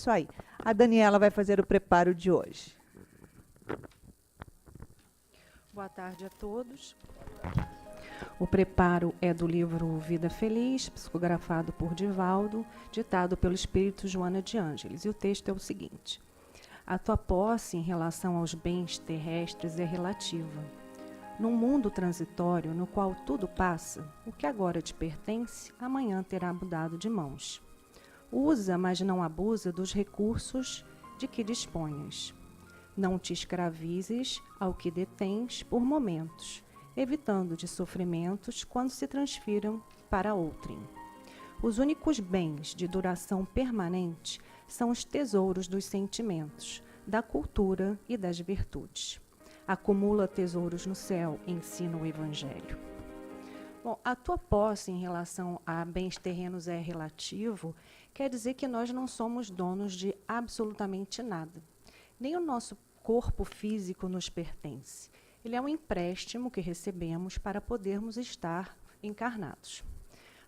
Isso aí. A Daniela vai fazer o preparo de hoje. Boa tarde a todos. O preparo é do livro Vida Feliz, psicografado por Divaldo, ditado pelo espírito Joana de Ângeles. E o texto é o seguinte: a tua posse em relação aos bens terrestres é relativa. Num mundo transitório no qual tudo passa, o que agora te pertence, amanhã terá mudado de mãos. Usa, mas não abusa dos recursos de que disponhas. Não te escravizes ao que detens por momentos, evitando de sofrimentos quando se transfiram para outrem. Os únicos bens de duração permanente são os tesouros dos sentimentos, da cultura e das virtudes. Acumula tesouros no céu, ensina o Evangelho. Bom, a tua posse em relação a bens terrenos é relativo, quer dizer que nós não somos donos de absolutamente nada. Nem o nosso corpo físico nos pertence. Ele é um empréstimo que recebemos para podermos estar encarnados.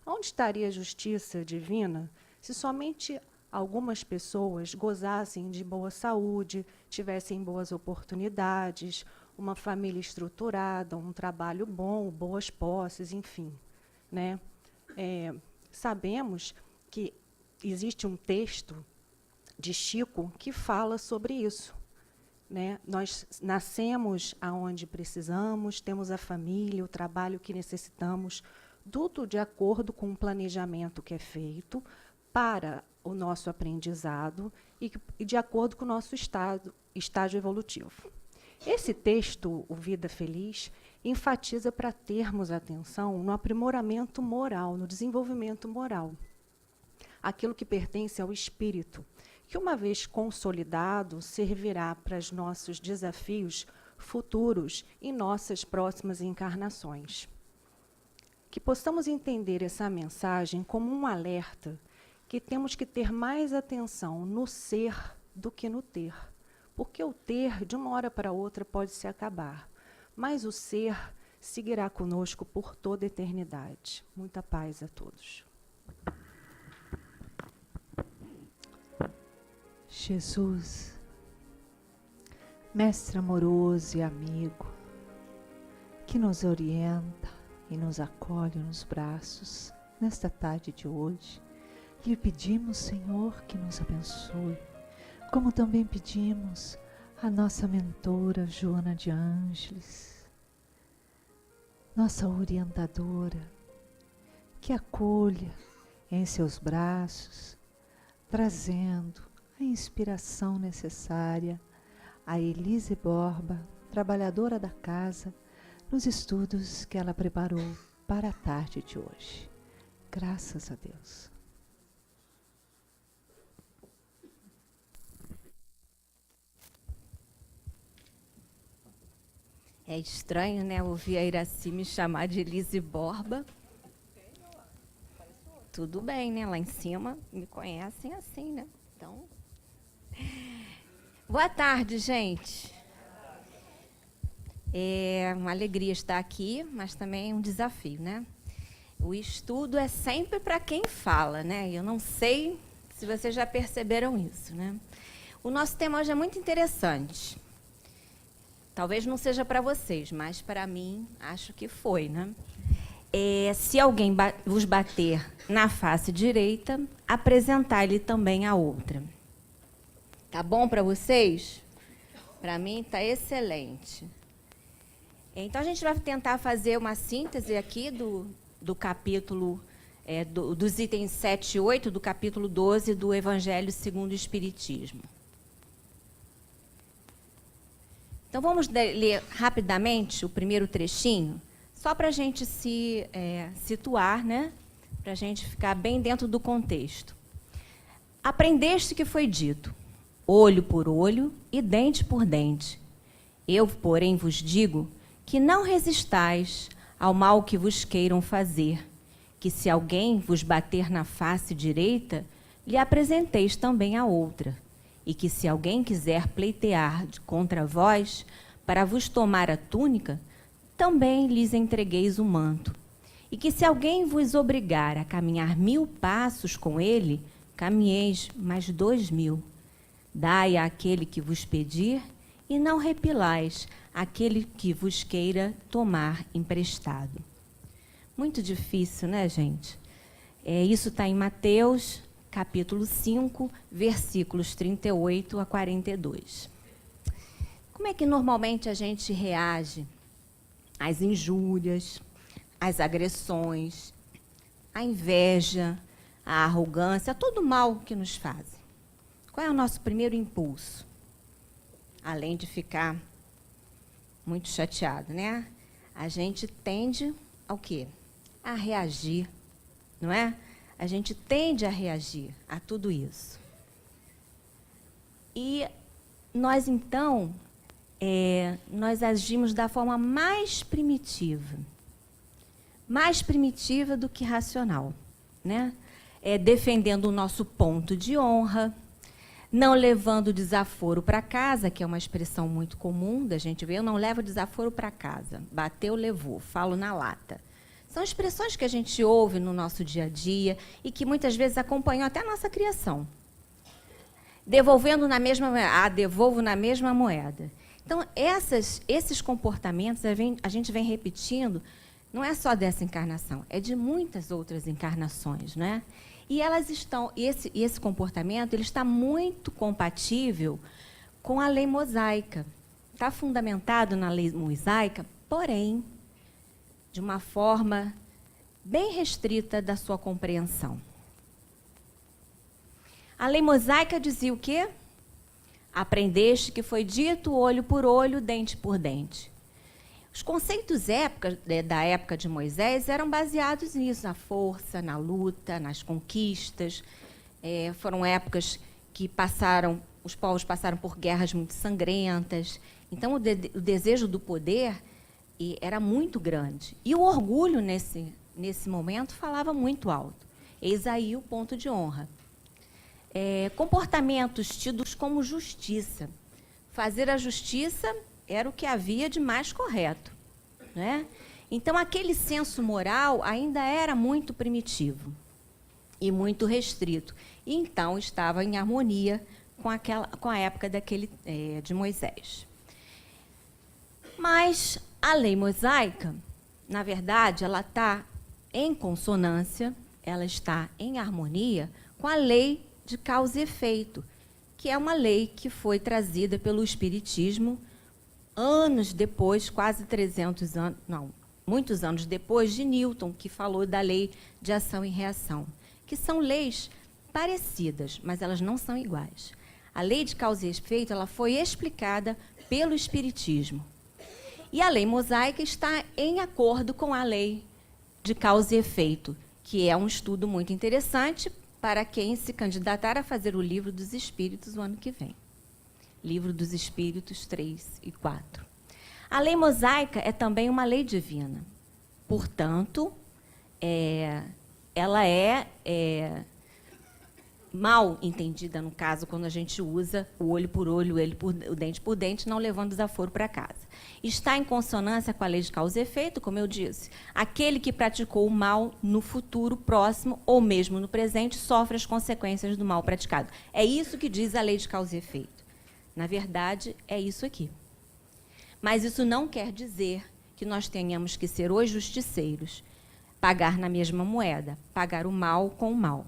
Onde estaria a justiça divina se somente algumas pessoas gozassem de boa saúde, tivessem boas oportunidades, uma família estruturada, um trabalho bom, boas posses, enfim, né? Sabemos que existe um texto de Chico que fala sobre isso, né? Nós nascemos aonde precisamos, temos a família, o trabalho que necessitamos, tudo de acordo com o planejamento que é feito para o nosso aprendizado e de acordo com o nosso estágio evolutivo. Esse texto, o Vida Feliz, enfatiza para termos atenção no aprimoramento moral, no desenvolvimento moral. Aquilo que pertence ao espírito, que uma vez consolidado, servirá para os nossos desafios futuros em nossas próximas encarnações. Que possamos entender essa mensagem como um alerta que temos que ter mais atenção no ser do que no ter. Porque o ter, de uma hora para outra, pode se acabar, mas o ser seguirá conosco por toda a eternidade. Muita paz a todos. Jesus, mestre amoroso e amigo, que nos orienta e nos acolhe nos braços nesta tarde de hoje, lhe pedimos, Senhor, que nos abençoe, como também pedimos a nossa mentora Joana de Ângeles, nossa orientadora, que acolha em seus braços, trazendo a inspiração necessária a Elise Borba, trabalhadora da casa, nos estudos que ela preparou para a tarde de hoje. Graças a Deus. É estranho, né, ouvir a Iraci me chamar de Elise Borba. Tudo bem, né? Lá em cima me conhecem assim, né? Então, boa tarde, gente. É uma alegria estar aqui, mas também um desafio, né? O estudo é sempre para quem fala, né? Eu não sei se vocês já perceberam isso, né? O nosso tema hoje é muito interessante. Talvez não seja para vocês, mas para mim, acho que foi, né? Se alguém vos bater na face direita, apresentar-lhe também a outra. Tá bom para vocês? Para mim está excelente. Então, a gente vai tentar fazer uma síntese aqui do capítulo, dos itens 7 e 8, do capítulo 12 do Evangelho segundo o Espiritismo. Então, vamos ler rapidamente o primeiro trechinho, só para a gente se situar, né? Para a gente ficar bem dentro do contexto. Aprendeste que foi dito, olho por olho e dente por dente. Eu, porém, vos digo que não resistais ao mal que vos queiram fazer, que se alguém vos bater na face direita, lhe apresenteis também a outra, e que se alguém quiser pleitear contra vós, para vos tomar a túnica, também lhes entregueis o manto. E que se alguém vos obrigar a caminhar 1000 passos com ele, caminheis mais 2000. Dai àquele que vos pedir, e não repilais aquele que vos queira tomar emprestado. Muito difícil, né, gente? Isso está em Mateus, capítulo 5, versículos 38 a 42. Como é que normalmente a gente reage às injúrias, às agressões, à inveja, à arrogância, a todo o mal que nos fazem? Qual é o nosso primeiro impulso? Além de ficar muito chateado, né? A gente tende ao quê? A reagir, não é? A gente tende a reagir a tudo isso. E nós, então, nós agimos da forma mais primitiva do que racional, né? Defendendo o nosso ponto de honra, não levando desaforo para casa, que é uma expressão muito comum da gente ver. Eu não levo desaforo para casa. Bateu, levou. Falo na lata. São expressões que a gente ouve no nosso dia a dia e que muitas vezes acompanham até a nossa criação. Devolvendo na mesma moeda. Devolvo na mesma moeda. Então, esses comportamentos a gente vem repetindo, não é só dessa encarnação, é de muitas outras encarnações, né? E elas estão, esse comportamento ele está muito compatível com a lei mosaica. Está fundamentado na lei mosaica, porém, de uma forma bem restrita da sua compreensão. A lei mosaica dizia o quê? Aprendeste que foi dito olho por olho, dente por dente. Os conceitos da época de Moisés eram baseados nisso, na força, na luta, nas conquistas. Foram épocas que os povos passaram por guerras muito sangrentas. Então, o desejo do poder era muito grande. E o orgulho, nesse momento, falava muito alto. Eis aí o ponto de honra. Comportamentos tidos como justiça. Fazer a justiça era o que havia de mais correto, né? Então, aquele senso moral ainda era muito primitivo e muito restrito. E, então, estava em harmonia com a época de Moisés. Mas a lei mosaica, na verdade, ela está em consonância, ela está em harmonia com a lei de causa e efeito, que é uma lei que foi trazida pelo Espiritismo anos depois, quase 300 anos, não, muitos anos depois de Newton, que falou da lei de ação e reação, que são leis parecidas, mas elas não são iguais. A lei de causa e efeito ela foi explicada pelo Espiritismo. E a lei mosaica está em acordo com a lei de causa e efeito, que é um estudo muito interessante para quem se candidatar a fazer o Livro dos Espíritos o ano que vem. Livro dos Espíritos 3 e 4. A lei mosaica é também uma lei divina. Portanto, ela é mal entendida, no caso, quando a gente usa o olho por olho, o dente por dente, não levando desaforo para casa. Está em consonância com a lei de causa e efeito, como eu disse. Aquele que praticou o mal no futuro próximo ou mesmo no presente sofre as consequências do mal praticado. É isso que diz a lei de causa e efeito. Na verdade, é isso aqui. Mas isso não quer dizer que nós tenhamos que ser os justiceiros, pagar na mesma moeda, pagar o mal com o mal.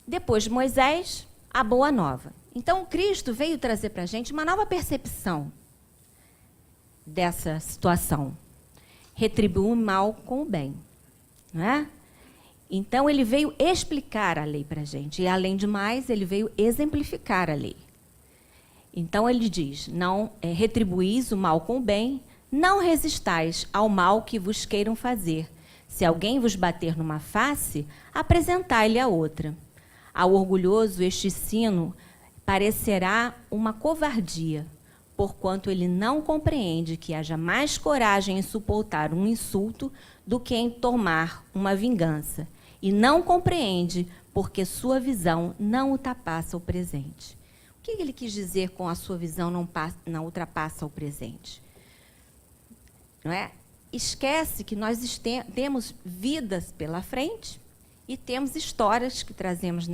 Depois de Moisés, a boa nova. Então, Cristo veio trazer para a gente uma nova percepção dessa situação. Retribuir o mal com o bem, não é? Então, ele veio explicar a lei para a gente. E, além de mais, ele veio exemplificar a lei. Então, ele diz, não retribuís o mal com o bem, não resistais ao mal que vos queiram fazer. Se alguém vos bater numa face, apresentai-lhe a outra. Ao orgulhoso, este sino parecerá uma covardia, porquanto ele não compreende que haja mais coragem em suportar um insulto do que em tomar uma vingança. E não compreende porque sua visão não ultrapassa o presente. O que ele quis dizer com a sua visão não ultrapassa o presente? Não é? Esquece que nós temos vidas pela frente e temos histórias que trazemos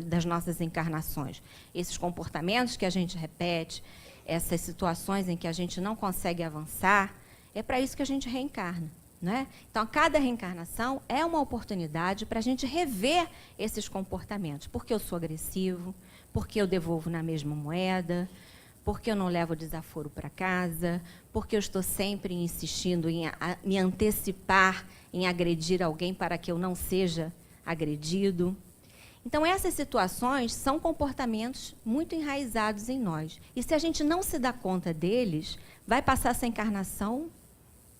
das nossas encarnações. Esses comportamentos que a gente repete, essas situações em que a gente não consegue avançar, é para isso que a gente reencarna, né? Então, cada reencarnação é uma oportunidade para a gente rever esses comportamentos. Por que eu sou agressivo? Por que eu devolvo na mesma moeda? Por que eu não levo desaforo para casa? Por que eu estou sempre insistindo em me antecipar, em agredir alguém para que eu não seja agredido? Então, essas situações são comportamentos muito enraizados em nós. E se a gente não se dá conta deles, vai passar essa encarnação,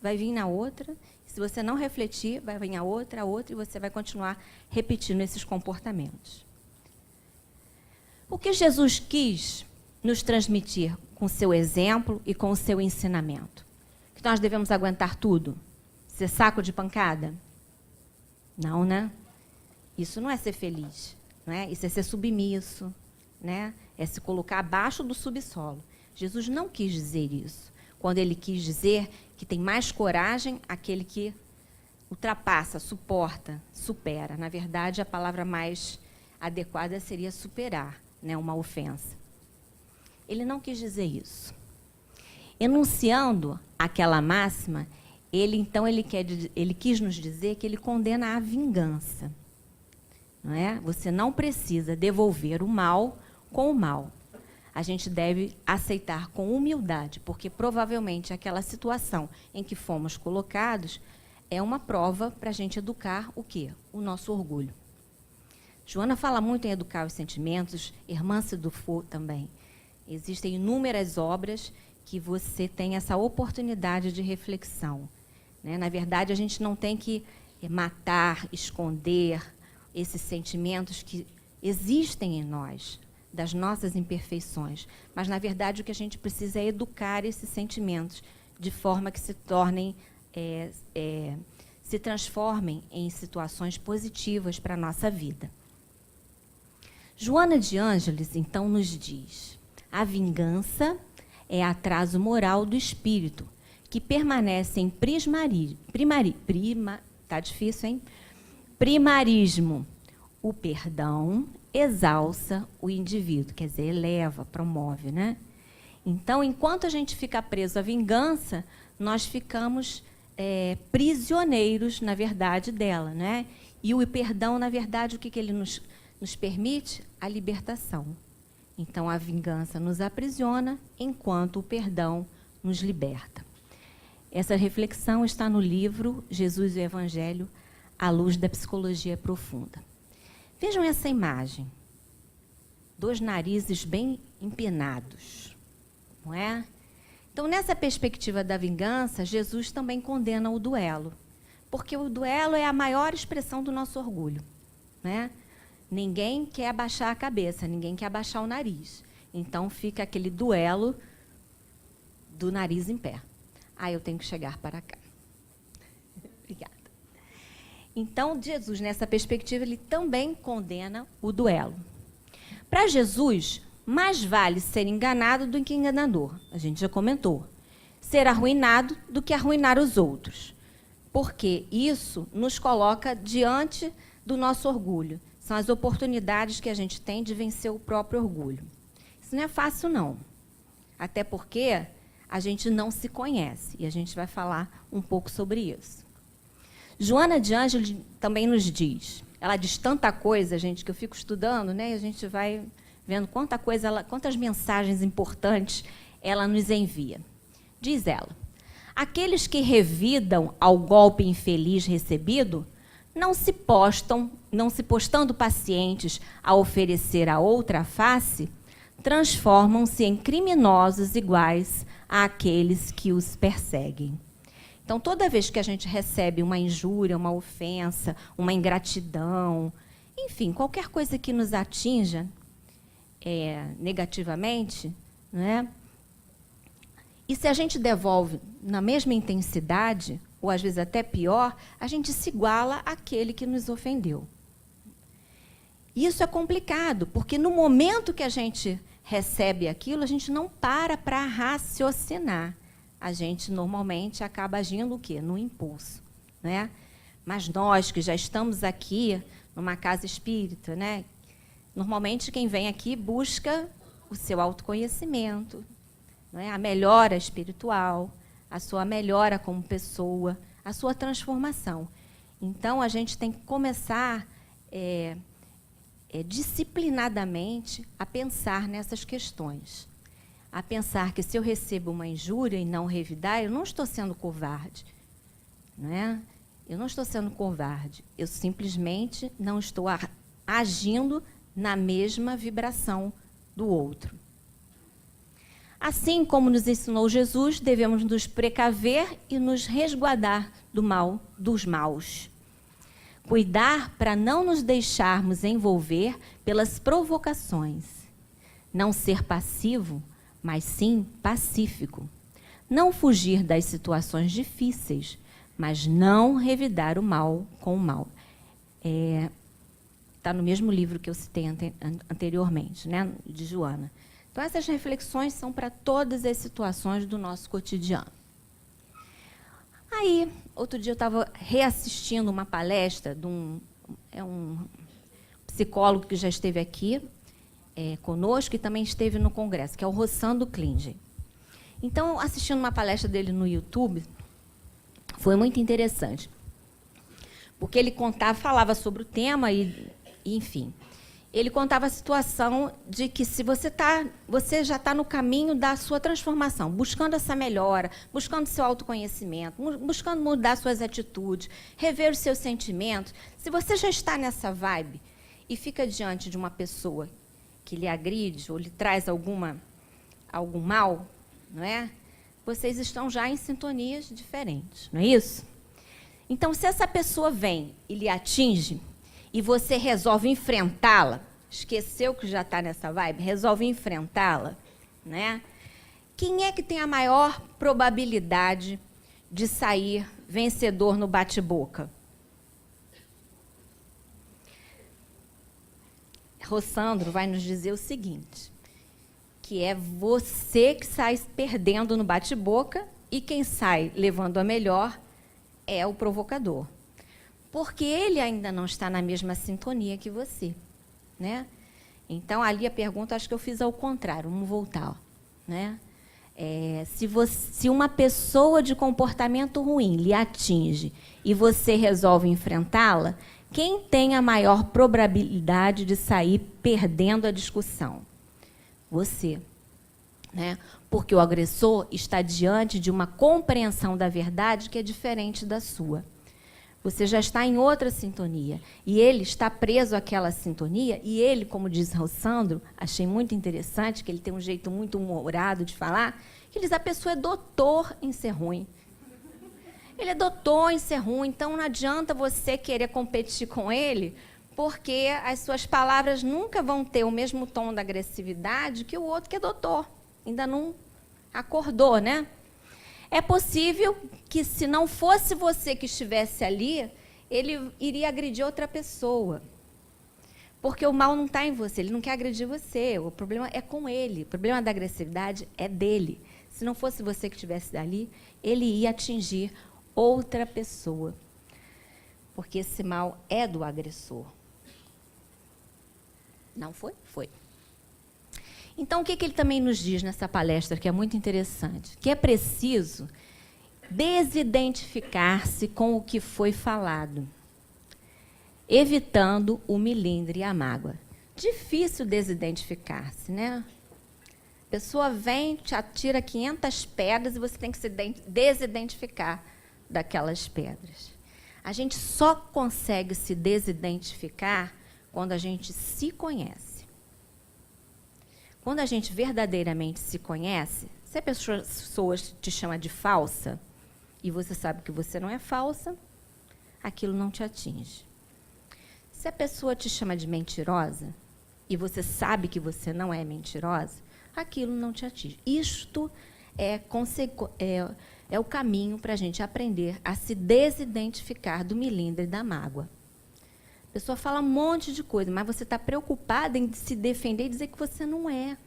vai vir na outra. Se você não refletir, vai vir a outra, e você vai continuar repetindo esses comportamentos. O que Jesus quis nos transmitir com o seu exemplo e com o seu ensinamento? Que nós devemos aguentar tudo? Ser saco de pancada? Não, né? Isso não é ser feliz, não é? Isso é ser submisso, né? É se colocar abaixo do subsolo. Jesus não quis dizer isso. Quando ele quis dizer que tem mais coragem aquele que ultrapassa, suporta, supera. Na verdade, a palavra mais adequada seria superar, né, uma ofensa. Ele não quis dizer isso. Enunciando aquela máxima, ele quis nos dizer que ele condena a vingança. Não é? Você não precisa devolver o mal com o mal. A gente deve aceitar com humildade, porque provavelmente aquela situação em que fomos colocados é uma prova para a gente educar o quê? O nosso orgulho. Joana fala muito em educar os sentimentos, Irmã Sidufo também. Existem inúmeras obras que você tem essa oportunidade de reflexão, né? Na verdade, a gente não tem que matar, esconder esses sentimentos que existem em nós, das nossas imperfeições. Mas, na verdade, o que a gente precisa é educar esses sentimentos de forma que se tornem, se transformem em situações positivas para a nossa vida. Joana de Ângeles, então, nos diz: a vingança é atraso moral do espírito, que permanece em primarismo. O perdão exalça o indivíduo, quer dizer, eleva, promove, né? Então, enquanto a gente fica preso à vingança, nós ficamos prisioneiros, na verdade, dela, né? E o perdão, na verdade, o que ele nos permite? A libertação. Então, a vingança nos aprisiona, enquanto o perdão nos liberta. Essa reflexão está no livro Jesus e o Evangelho, à luz da psicologia profunda. Vejam essa imagem. 2 narizes bem empinados, não é? Então, nessa perspectiva da vingança, Jesus também condena o duelo, porque o duelo é a maior expressão do nosso orgulho, né? Ninguém quer abaixar a cabeça, ninguém quer abaixar o nariz. Então, fica aquele duelo do nariz em pé. Eu tenho que chegar para cá. Obrigada. Então, Jesus, nessa perspectiva, ele também condena o duelo. Para Jesus, mais vale ser enganado do que enganador. A gente já comentou. Ser arruinado do que arruinar os outros. Porque isso nos coloca diante do nosso orgulho. São as oportunidades que a gente tem de vencer o próprio orgulho. Isso não é fácil, não. Até porque a gente não se conhece. E a gente vai falar um pouco sobre isso. Joana de Ângeles também nos diz, ela diz tanta coisa, gente, que eu fico estudando, né? E a gente vai vendo quantas mensagens importantes ela nos envia. Diz ela: aqueles que revidam ao golpe infeliz recebido, não se postando pacientes a oferecer a outra face, transformam-se em criminosos iguais àqueles que os perseguem. Então, toda vez que a gente recebe uma injúria, uma ofensa, uma ingratidão, enfim, qualquer coisa que nos atinja negativamente, né? E se a gente devolve na mesma intensidade, ou às vezes até pior, a gente se iguala àquele que nos ofendeu. Isso é complicado, porque no momento que a gente recebe aquilo, a gente não para raciocinar. A gente normalmente acaba agindo o quê? No impulso, né? Mas nós que já estamos aqui numa casa espírita, né? Normalmente quem vem aqui busca o seu autoconhecimento, não é? A melhora espiritual, a sua melhora como pessoa, a sua transformação. Então, a gente tem que começar disciplinadamente a pensar nessas questões. A pensar que se eu recebo uma injúria e não revidar, eu não estou sendo covarde. Não é? Eu não estou sendo covarde. Eu simplesmente não estou agindo na mesma vibração do outro. Assim como nos ensinou Jesus, devemos nos precaver e nos resguardar do mal, dos maus. Cuidar para não nos deixarmos envolver pelas provocações. Não ser passivo, mas sim pacífico. Não fugir das situações difíceis, mas não revidar o mal com o mal. Está no mesmo livro que eu citei anteriormente, né, de Joana. Então, essas reflexões são para todas as situações do nosso cotidiano. Aí, outro dia eu estava reassistindo uma palestra de um psicólogo que já esteve aqui conosco e também esteve no congresso, que é o Rossando Klinger. Então, assistindo uma palestra dele no YouTube, foi muito interessante, porque ele falava sobre o tema e enfim, ele contava a situação de que se você já está no caminho da sua transformação, buscando essa melhora, buscando seu autoconhecimento, buscando mudar suas atitudes, rever os seus sentimentos, se você já está nessa vibe e fica diante de uma pessoa que lhe agride ou lhe traz algum mal, não é? Vocês estão já em sintonias diferentes, não é isso? Então, se essa pessoa vem e lhe atinge, e você resolve enfrentá-la, esqueceu que já está nessa vibe, resolve enfrentá-la, né? Quem é que tem a maior probabilidade de sair vencedor no bate-boca? Rossandro vai nos dizer o seguinte, que é você que sai perdendo no bate-boca e quem sai levando a melhor é o provocador. Porque ele ainda não está na mesma sintonia que você, né? Então, ali a pergunta, acho que eu fiz ao contrário, vamos voltar, né? Se uma pessoa de comportamento ruim lhe atinge e você resolve enfrentá-la, quem tem a maior probabilidade de sair perdendo a discussão? Você, né? Porque o agressor está diante de uma compreensão da verdade que é diferente da sua. Você já está em outra sintonia. E ele está preso àquela sintonia. E ele, como diz Rossandro, achei muito interessante, que ele tem um jeito muito humorado de falar, que ele diz, a pessoa é doutor em ser ruim. Ele é doutor em ser ruim, então não adianta você querer competir com ele, porque as suas palavras nunca vão ter o mesmo tom da agressividade que o outro que é doutor. Ainda não acordou, né? É possível que, se não fosse você que estivesse ali, ele iria agredir outra pessoa. Porque o mal não está em você, ele não quer agredir você. O problema é com ele. O problema da agressividade é dele. Se não fosse você que estivesse ali, ele ia atingir outra pessoa. Porque esse mal é do agressor. Não foi? Foi. Então, o que ele também nos diz nessa palestra, que é muito interessante? Que é preciso desidentificar-se com o que foi falado, evitando o melindre e a mágoa. Difícil desidentificar-se, né? A pessoa vem, te atira 500 pedras e você tem que se desidentificar daquelas pedras. A gente só consegue se desidentificar quando a gente se conhece. Quando a gente verdadeiramente se conhece, se a pessoa te chama de falsa e você sabe que você não é falsa, aquilo não te atinge. Se a pessoa te chama de mentirosa e você sabe que você não é mentirosa, aquilo não te atinge. Isto é o caminho para a gente aprender a se desidentificar do melindre e da mágoa. A pessoa fala um monte de coisa, mas você está preocupada em se defender e dizer que você não é.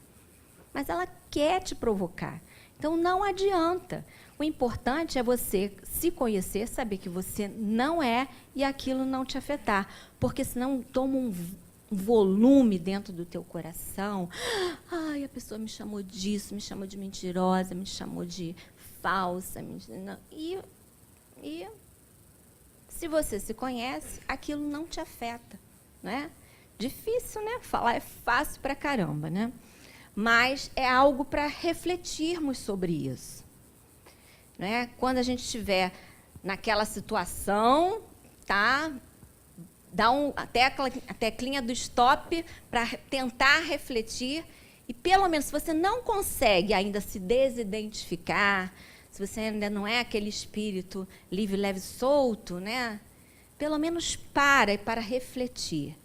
Mas ela quer te provocar. Então, não adianta. O importante é você se conhecer, saber que você não é e aquilo não te afetar. Porque senão toma um volume dentro do teu coração. Ai, a pessoa me chamou disso, me chamou de mentirosa, me chamou de falsa. E se você se conhece, aquilo não te afeta, né? Difícil, né? Falar é fácil pra caramba, né? Mas é algo para refletirmos sobre isso. Né? Quando a gente estiver naquela situação, tá? Dá a teclinha do stop para tentar refletir. E, pelo menos, se você não consegue ainda se desidentificar, se você ainda não é aquele espírito livre, leve, solto, né? Pelo menos para refletir.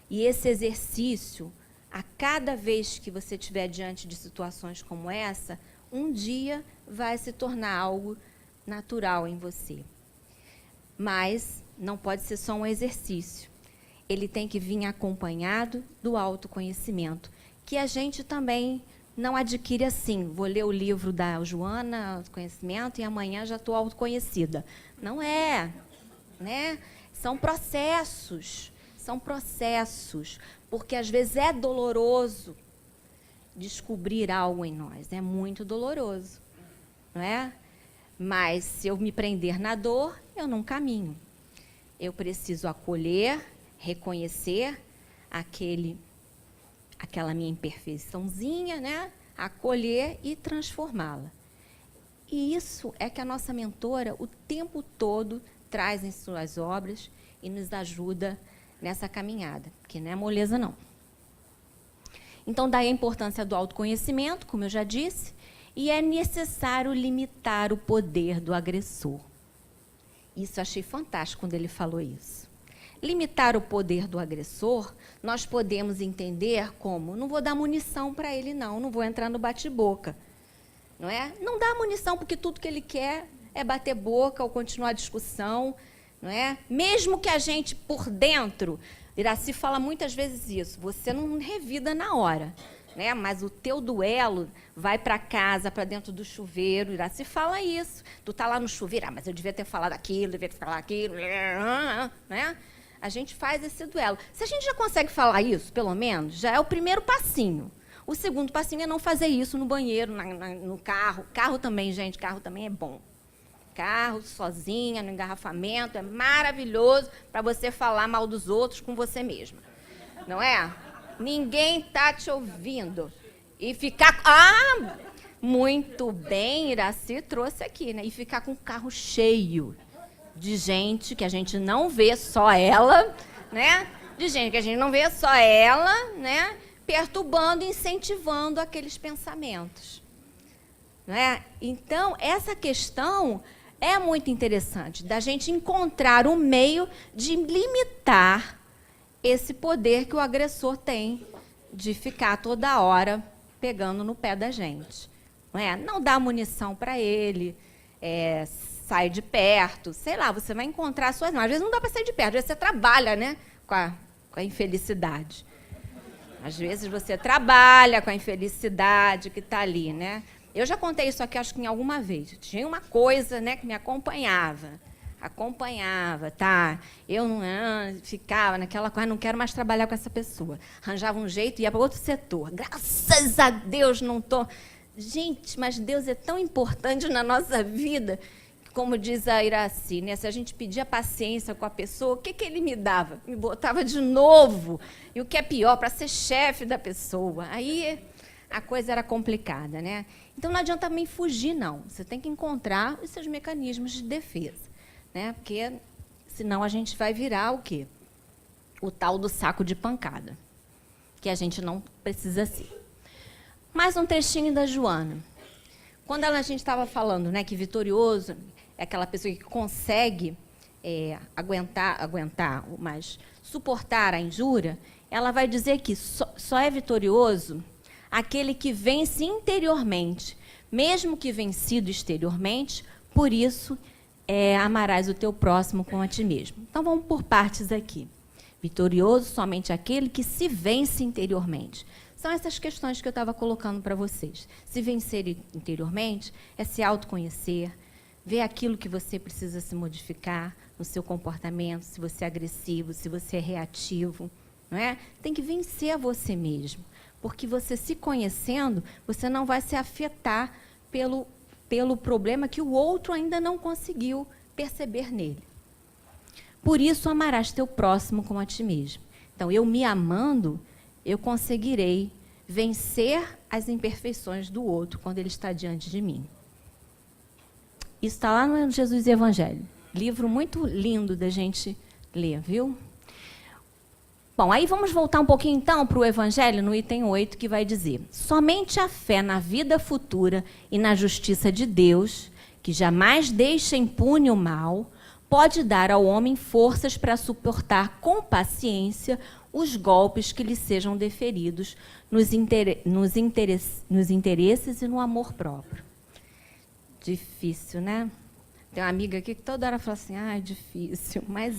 E esse exercício, a cada vez que você estiver diante de situações como essa, um dia vai se tornar algo natural em você. Mas não pode ser só um exercício. Ele tem que vir acompanhado do autoconhecimento, que a gente também não adquire assim. Vou ler o livro da Joana, Autoconhecimento, e amanhã já estou autoconhecida. Não é, né? São processos, porque às vezes é doloroso descobrir algo em nós, é muito doloroso, não é? Mas se eu me prender na dor, eu não caminho. Eu preciso acolher, reconhecer aquela minha imperfeiçãozinha, né? Acolher e transformá-la. E isso é que a nossa mentora o tempo todo traz em suas obras e nos ajuda nessa caminhada, que não é moleza, não. Então, daí a importância do autoconhecimento, como eu já disse, e é necessário limitar o poder do agressor. Isso eu achei fantástico quando ele falou isso. Limitar o poder do agressor, nós podemos entender como, não vou dar munição para ele, não vou entrar no bate-boca. Não é? Não dá munição, porque tudo que ele quer é bater boca ou continuar a discussão. Não é? Mesmo que a gente, por dentro, Iraci fala muitas vezes isso, você não revida na hora, né? Mas o teu duelo vai para casa, para dentro do chuveiro. Iraci fala isso. Tu tá lá no chuveiro, mas eu devia ter falado aquilo, devia ter falado aquilo, né? A gente faz esse duelo. Se a gente já consegue falar isso, pelo menos, já é o primeiro passinho. O segundo passinho é não fazer isso no banheiro, no carro. Carro também, gente, carro também é bom. Carro, sozinha, no engarrafamento, é maravilhoso para você falar mal dos outros com você mesma. Não é? Ninguém está te ouvindo. E ficar... muito bem, Iraci trouxe aqui, né? E ficar com o carro cheio de gente que a gente não vê, só ela, né? De gente que a gente não vê, só ela, né? Perturbando, incentivando aqueles pensamentos. Né? Então, essa questão é muito interessante, da gente encontrar um meio de limitar esse poder que o agressor tem de ficar toda hora pegando no pé da gente. Não é? Não dá munição para ele, sai de perto, sei lá, você vai encontrar suas mãos. Às vezes não dá para sair de perto, às vezes você trabalha, né, com a infelicidade. Às vezes você trabalha com a infelicidade que está ali, né? Eu já contei isso aqui, acho que em alguma vez. Tinha uma coisa, né, que me acompanhava, tá? Eu não ficava naquela coisa, não quero mais trabalhar com essa pessoa. Arranjava um jeito e ia para outro setor. Graças a Deus não estou... Gente, mas Deus é tão importante na nossa vida, como diz a Iraci, né? Se a gente pedia paciência com a pessoa, o que ele me dava? Me botava de novo. E o que é pior, para ser chefe da pessoa. Aí a coisa era complicada, né? Então não adianta também fugir, não. Você tem que encontrar os seus mecanismos de defesa, né? Porque senão a gente vai virar o quê? O tal do saco de pancada, que a gente não precisa ser. Mais um trechinho da Joana. Quando a gente estava falando, né, que vitorioso é aquela pessoa que consegue aguentar, mas suportar a injúria, ela vai dizer que só é vitorioso aquele que vence interiormente, mesmo que vencido exteriormente, por isso amarás o teu próximo como a ti mesmo. Então vamos por partes aqui. Vitorioso somente aquele que se vence interiormente. São essas questões que eu estava colocando para vocês. Se vencer interiormente é se autoconhecer, Vê aquilo que você precisa se modificar no seu comportamento, se você é agressivo, se você é reativo, não é? Tem que vencer a você mesmo, porque você se conhecendo, você não vai se afetar pelo problema que o outro ainda não conseguiu perceber nele. Por isso, amarás teu próximo como a ti mesmo. Então, eu me amando, eu conseguirei vencer as imperfeições do outro quando ele está diante de mim. Isso está lá no Jesus e Evangelho. Livro muito lindo da gente ler, viu? Bom, aí vamos voltar um pouquinho então para o Evangelho, no item 8, que vai dizer: somente a fé na vida futura e na justiça de Deus, que jamais deixa impune o mal, pode dar ao homem forças para suportar com paciência os golpes que lhe sejam deferidos nos interesses e no amor próprio. Difícil, né? Tem uma amiga aqui que toda hora fala assim, é difícil, mas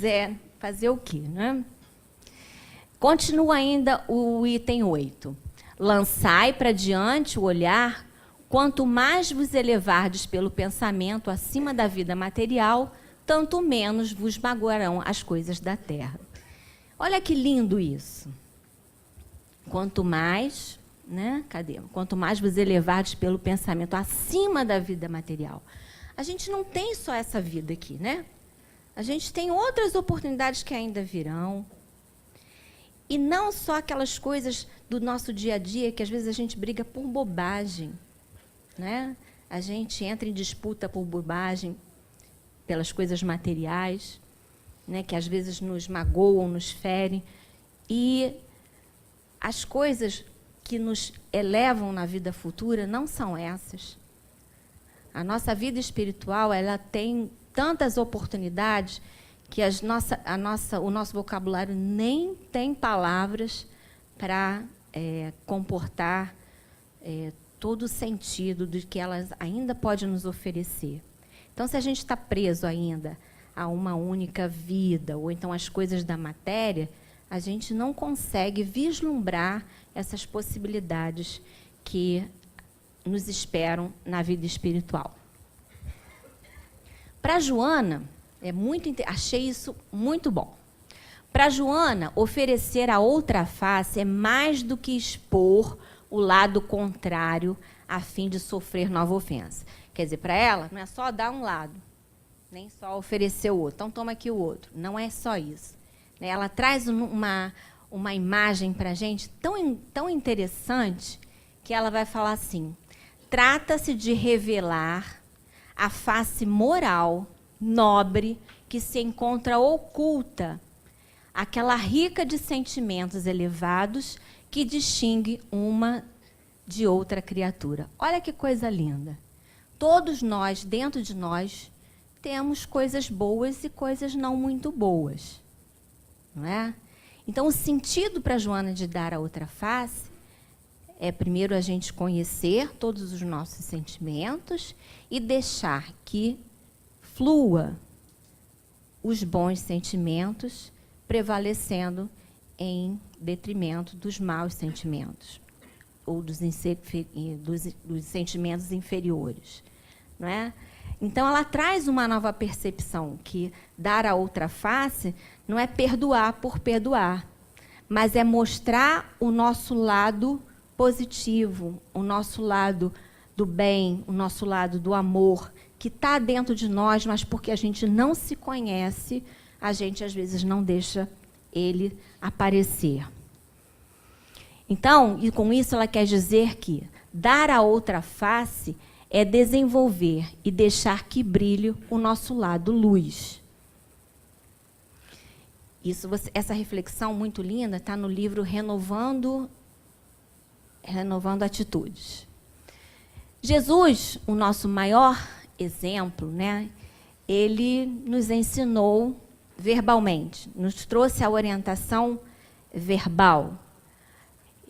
fazer o quê, né? Continua ainda o item 8. Lançai para diante o olhar, quanto mais vos elevardes pelo pensamento acima da vida material, tanto menos vos magoarão as coisas da terra. Olha que lindo isso. Quanto mais, né? Cadê? Quanto mais vos elevardes pelo pensamento acima da vida material. A gente não tem só essa vida aqui, né? A gente tem outras oportunidades que ainda virão. E não só aquelas coisas do nosso dia a dia, que às vezes a gente briga por bobagem, né? A gente entra em disputa por bobagem, pelas coisas materiais, né? Que às vezes nos magoam, nos ferem. E as coisas que nos elevam na vida futura não são essas. A nossa vida espiritual, ela tem tantas oportunidades que o nosso vocabulário nem tem palavras para comportar todo o sentido do que elas ainda podem nos oferecer. Então, se a gente está preso ainda a uma única vida, ou então as coisas da matéria, a gente não consegue vislumbrar essas possibilidades que nos esperam na vida espiritual. Para Joana, achei isso muito bom. Para Joana, oferecer a outra face é mais do que expor o lado contrário a fim de sofrer nova ofensa. Quer dizer, para ela, não é só dar um lado, nem só oferecer o outro. Então, toma aqui o outro. Não é só isso. Ela traz uma imagem para a gente tão interessante que ela vai falar assim: trata-se de revelar a face moral, nobre, que se encontra oculta, aquela rica de sentimentos elevados que distingue uma de outra criatura. Olha que coisa linda. Todos nós, dentro de nós, temos coisas boas e coisas não muito boas. Não é? Então, o sentido para Joana de dar a outra face é, primeiro, a gente conhecer todos os nossos sentimentos e deixar que flua os bons sentimentos, prevalecendo em detrimento dos maus sentimentos, ou dos sentimentos inferiores. Não é? Então, ela traz uma nova percepção, que dar a outra face não é perdoar por perdoar, mas é mostrar o nosso lado positivo, o nosso lado do bem, o nosso lado do amor, que está dentro de nós, mas porque a gente não se conhece, a gente às vezes não deixa ele aparecer. Então, e com isso ela quer dizer que dar a outra face é desenvolver e deixar que brilhe o nosso lado luz. Essa reflexão muito linda está no livro Renovando Atitudes. Jesus, o nosso maior exemplo, né? Ele nos ensinou verbalmente, nos trouxe a orientação verbal.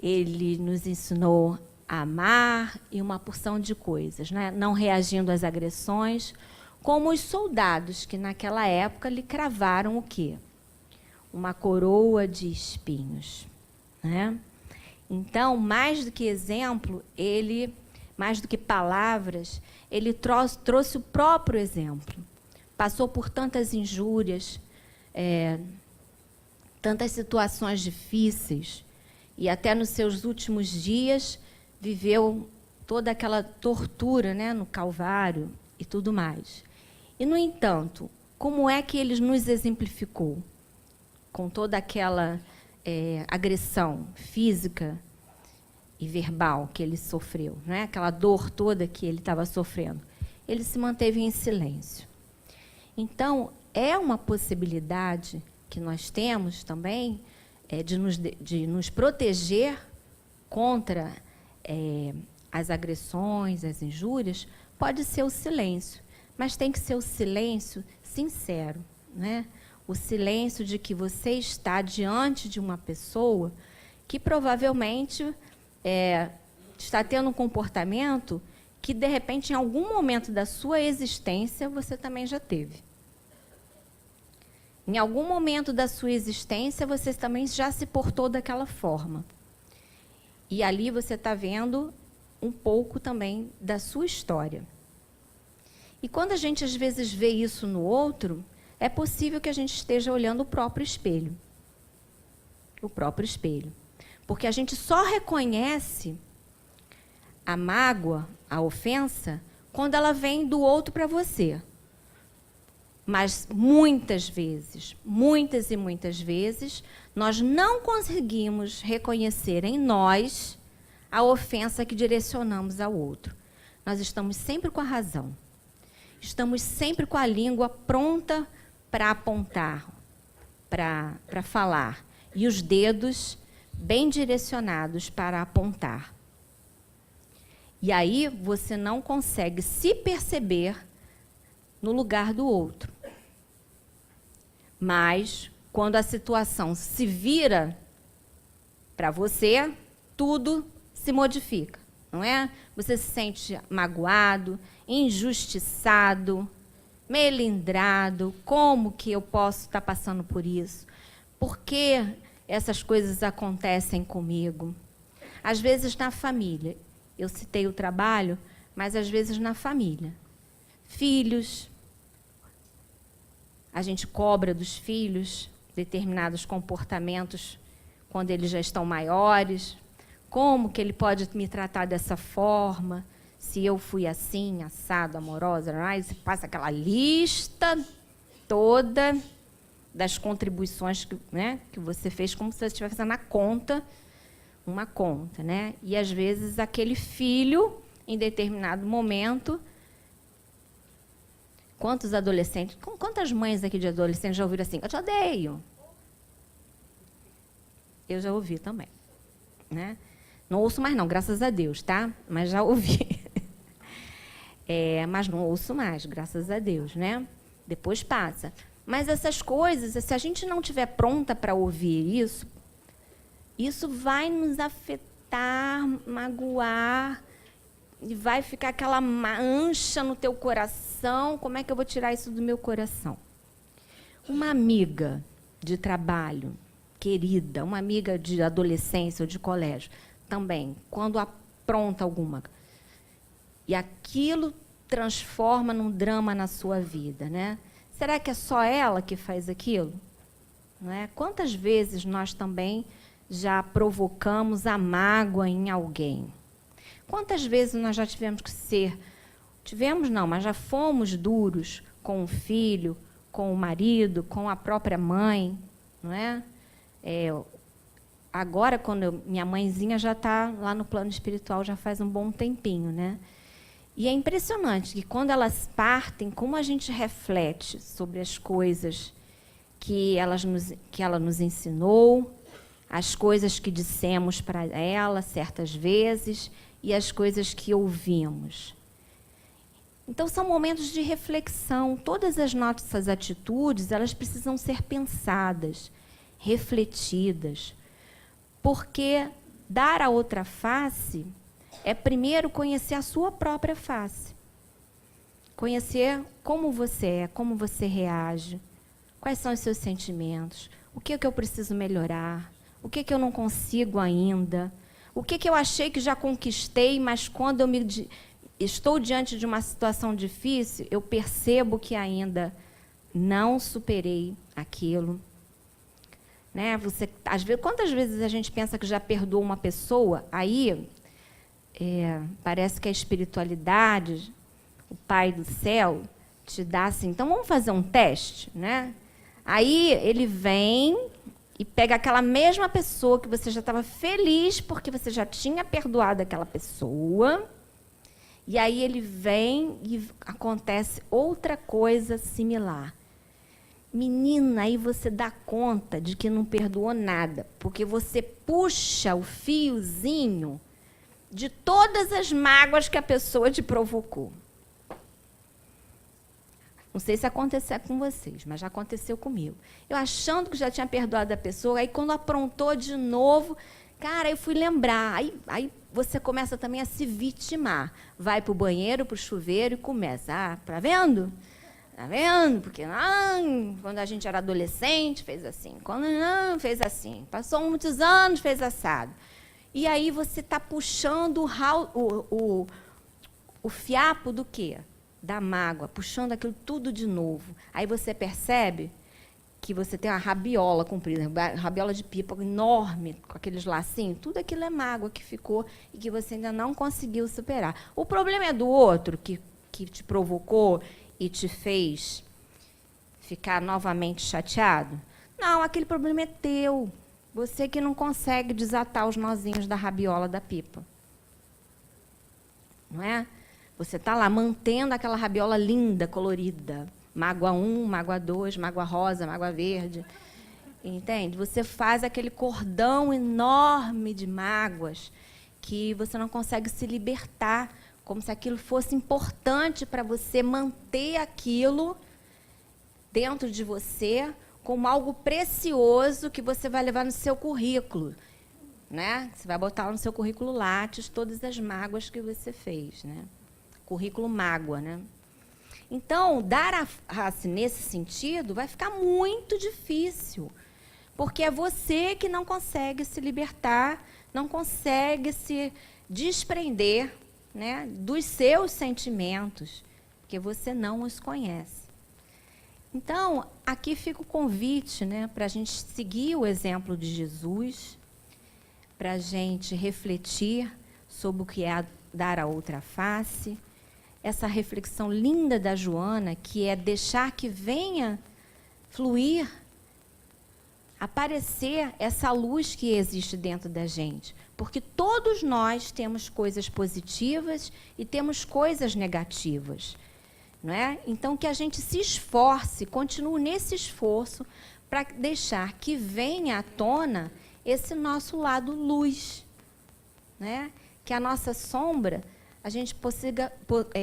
Ele nos ensinou a amar e uma porção de coisas, né? Não reagindo às agressões, como os soldados que naquela época lhe cravaram o quê? Uma coroa de espinhos, né? Então, mais do que exemplo, ele mais do que palavras, ele trouxe o próprio exemplo. Passou por tantas injúrias, tantas situações difíceis, e até nos seus últimos dias viveu toda aquela tortura, né, no Calvário e tudo mais. E, no entanto, como é que ele nos exemplificou? Com toda aquela agressão física e verbal que ele sofreu, né? Aquela dor toda que ele estava sofrendo. Ele se manteve em silêncio. Então, é uma possibilidade que nós temos também de nos proteger contra as agressões, as injúrias, pode ser o silêncio, mas tem que ser o silêncio sincero, né? O silêncio de que você está diante de uma pessoa que provavelmente está tendo um comportamento que, de repente, em algum momento da sua existência, você também já teve. Em algum momento da sua existência, você também já se portou daquela forma. E ali você está vendo um pouco também da sua história. E quando a gente, às vezes, vê isso no outro, é possível que a gente esteja olhando o próprio espelho. O próprio espelho. Porque a gente só reconhece a mágoa, a ofensa, quando ela vem do outro para você. Mas muitas vezes, muitas e muitas vezes, nós não conseguimos reconhecer em nós a ofensa que direcionamos ao outro. Nós estamos sempre com a razão. Estamos sempre com a língua pronta para apontar, para falar. E os dedos bem direcionados para apontar. E aí você não consegue se perceber no lugar do outro. Mas, quando a situação se vira para você, tudo se modifica, não é? Você se sente magoado, injustiçado, melindrado. Como que eu posso estar passando por isso? Por que essas coisas acontecem comigo? Às vezes na família. Eu citei o trabalho, mas às vezes na família. Filhos. A gente cobra dos filhos determinados comportamentos quando eles já estão maiores. Como que ele pode me tratar dessa forma? Se eu fui assim, assado, amorosa, você passa aquela lista toda das contribuições que você fez, como se você estivesse fazendo uma conta, né? E, às vezes, aquele filho, em determinado momento... Quantos adolescentes, quantas mães aqui de adolescentes já ouviram assim, eu te odeio? Eu já ouvi também, né? Não ouço mais não, graças a Deus, tá? Mas já ouvi. Mas não ouço mais, graças a Deus, né? Depois passa. Mas essas coisas, se a gente não estiver pronta para ouvir isso vai nos afetar, magoar, e vai ficar aquela mancha no teu coração. Como é que eu vou tirar isso do meu coração? Uma amiga de trabalho, querida, uma amiga de adolescência ou de colégio, também, quando apronta alguma, e aquilo transforma num drama na sua vida, né? Será que é só ela que faz aquilo? Não é? Quantas vezes nós também já provocamos a mágoa em alguém? Quantas vezes nós já tivemos que mas já fomos duros com o filho, com o marido, com a própria mãe, não é? Agora, minha mãezinha já está lá no plano espiritual, já faz um bom tempinho, né? E é impressionante que quando elas partem, como a gente reflete sobre as coisas que ela nos ensinou, as coisas que dissemos para ela certas vezes e as coisas que ouvimos. Então, são momentos de reflexão. Todas as nossas atitudes, elas precisam ser pensadas, refletidas, porque dar a outra face é primeiro conhecer a sua própria face. Conhecer como você reage, quais são os seus sentimentos, o que é que eu preciso melhorar, o que é que eu não consigo ainda, O que eu achei que já conquistei, mas quando eu estou diante de uma situação difícil, eu percebo que ainda não superei aquilo. Né? Às vezes, quantas vezes a gente pensa que já perdoou uma pessoa, aí parece que a espiritualidade, o Pai do céu, te dá assim, então vamos fazer um teste, né? Aí ele vem e pega aquela mesma pessoa que você já estava feliz porque você já tinha perdoado aquela pessoa, e aí ele vem e acontece outra coisa similar. Menina, aí você dá conta de que não perdoou nada, porque você puxa o fiozinho de todas as mágoas que a pessoa te provocou. Não sei se aconteceu com vocês, mas já aconteceu comigo. Eu achando que já tinha perdoado a pessoa, aí quando aprontou de novo, cara, eu fui lembrar. Aí você começa também a se vitimar. Vai para o banheiro, para o chuveiro e começa. Tá vendo? Tá vendo? Porque quando a gente era adolescente, fez assim. Quando não, fez assim. Passou muitos anos, fez assado. E aí você está puxando o fiapo do quê? Da mágoa, puxando aquilo tudo de novo. Aí você percebe que você tem uma rabiola comprida, uma rabiola de pipa enorme, com aqueles lacinhos. Tudo aquilo é mágoa que ficou e que você ainda não conseguiu superar. O problema é do outro, que te provocou e te fez ficar novamente chateado? Não, aquele problema é teu. Você que não consegue desatar os nozinhos da rabiola da pipa. Não é? Você está lá mantendo aquela rabiola linda, colorida. Mágoa 1, mágoa 2, mágoa rosa, mágoa verde. Entende? Você faz aquele cordão enorme de mágoas que você não consegue se libertar, como se aquilo fosse importante para você manter aquilo dentro de você como algo precioso que você vai levar no seu currículo. Né? Você vai botar lá no seu currículo Lattes todas as mágoas que você fez, né? Currículo mágoa, né? Então, dar a face nesse sentido vai ficar muito difícil, porque é você que não consegue se libertar, não consegue se desprender, né, dos seus sentimentos, porque você não os conhece. Então, aqui fica o convite, né, para a gente seguir o exemplo de Jesus, para a gente refletir sobre o que é dar a outra face, essa reflexão linda da Joana, que é deixar que venha fluir, aparecer essa luz que existe dentro da gente. Porque todos nós temos coisas positivas e temos coisas negativas. Não é? Então, que a gente se esforce, continue nesse esforço para deixar que venha à tona esse nosso lado luz. Né? Que a nossa sombra, a gente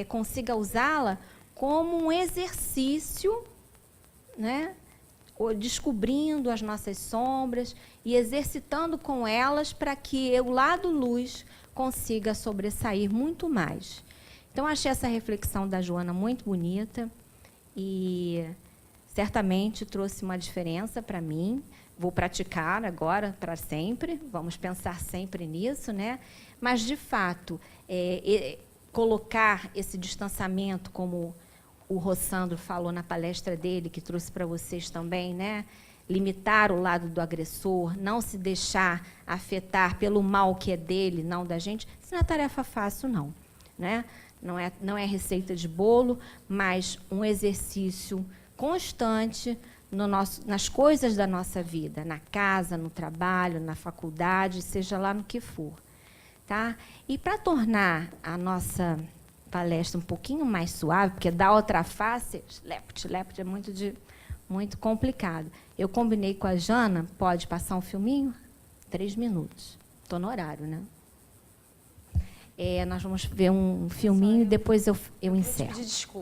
consiga usá-la como um exercício, né? Descobrindo as nossas sombras e exercitando com elas para que o lado luz consiga sobressair muito mais. Então, achei essa reflexão da Joana muito bonita e certamente trouxe uma diferença para mim. Vou praticar agora para sempre, vamos pensar sempre nisso, né? Mas, de fato, colocar esse distanciamento, como o Rossandro falou na palestra dele, que trouxe para vocês também, né? Limitar o lado do agressor, não se deixar afetar pelo mal que é dele, não da gente, isso não é tarefa fácil, não. Né? Não é receita de bolo, mas um exercício constante nas coisas da nossa vida, na casa, no trabalho, na faculdade, seja lá no que for. Tá? E para tornar a nossa palestra um pouquinho mais suave, porque dar outra face, lepte é muito complicado. Eu combinei com a Jana, pode passar um filminho? 3 minutos. Estou no horário, né? Nós vamos ver um filminho e depois eu encerro. Desculpa.